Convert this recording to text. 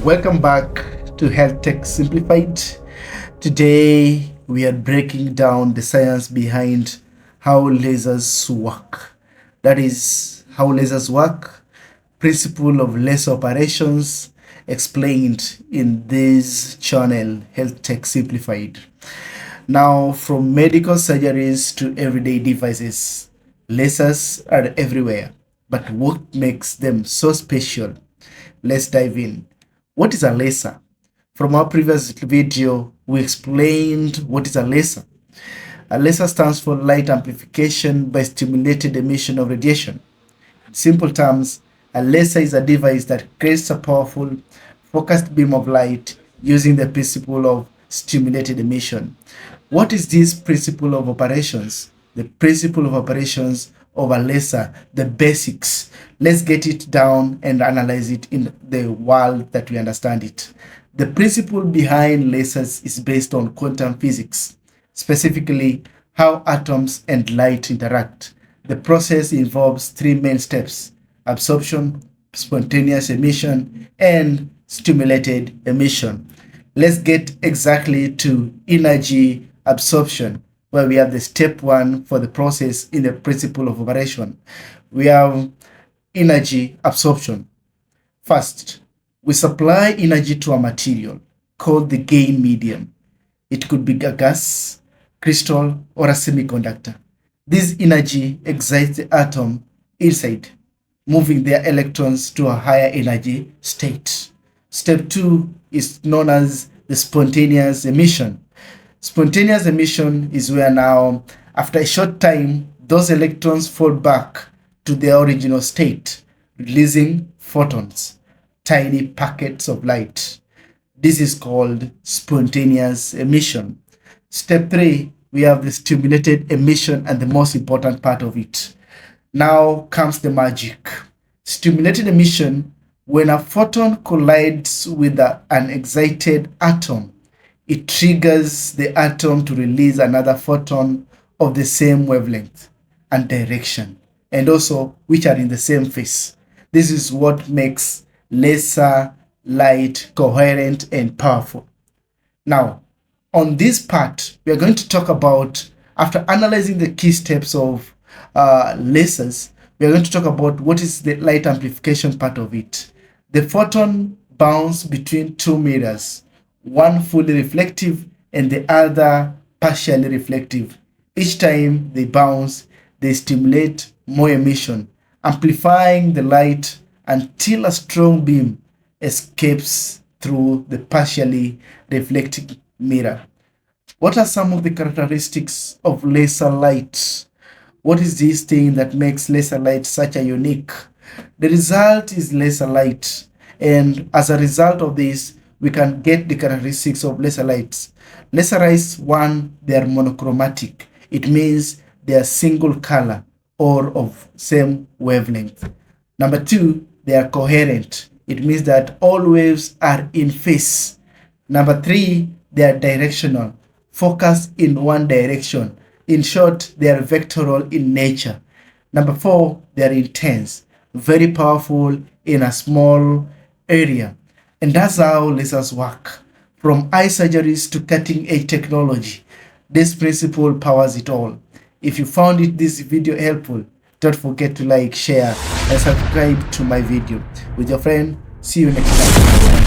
Welcome back to Health Tech Simplified. Today we are breaking down the science behind how lasers work. That is how lasers work, principle of laser operations explained in this channel, Health Tech Simplified. Now, from medical surgeries to everyday devices, lasers are everywhere. But what makes them so special? Let's dive in. What is a laser? From our previous video, we explained what is a laser. A laser stands for light amplification by stimulated emission of radiation. In simple terms, a laser is a device that creates a powerful, focused beam of light using the principle of stimulated emission. What is this principle of operations? The principle of operations of a laser, the basics. Let's get it down and analyze it in the world that we understand it. The principle behind lasers is based on quantum physics, specifically how atoms and light interact. The process involves three main steps: absorption, spontaneous emission, and stimulated emission. Let's get exactly to energy absorption, where we have the step one for the process in the principle of operation. We have energy absorption. First, we supply energy to a material called the gain medium. It could be a gas, crystal, or a semiconductor. This energy excites the atom inside, moving their electrons to a higher energy state. Step two is known as the spontaneous emission. Spontaneous emission is where now, after a short time, those electrons fall back to their original state, releasing photons, tiny packets of light. This is called spontaneous emission. Step three, we have the stimulated emission, and the most important part of it. Now comes the magic. Stimulated emission, when a photon collides with an excited atom, it triggers the atom to release another photon of the same wavelength and direction, and also which are in the same phase. This is what makes laser light coherent and powerful. Now, on this part, we are going to talk about, after analyzing the key steps of lasers, we are going to talk about what is the light amplification part of it. The photon bounce between two mirrors, one fully reflective and the other partially reflective. Each time they bounce, they stimulate more emission, amplifying the light until a strong beam escapes through the partially reflecting mirror. What are some of the characteristics of laser light? What is this thing that makes laser light such a unique? The result is laser light, and as a result of this, we can get the characteristics of laser lights. Laser lights, one, they are monochromatic. It means they are single color or of same wavelength. Number two, they are coherent. It means that all waves are in phase. Number three, they are directional, focused in one direction. In short, they are vectoral in nature. Number four, they are intense, very powerful in a small area. And that's how lasers work. From eye surgeries to cutting-edge technology, this principle powers it all. If you found this video helpful, don't forget to like, share, and subscribe to my video. With your friend, see you next time.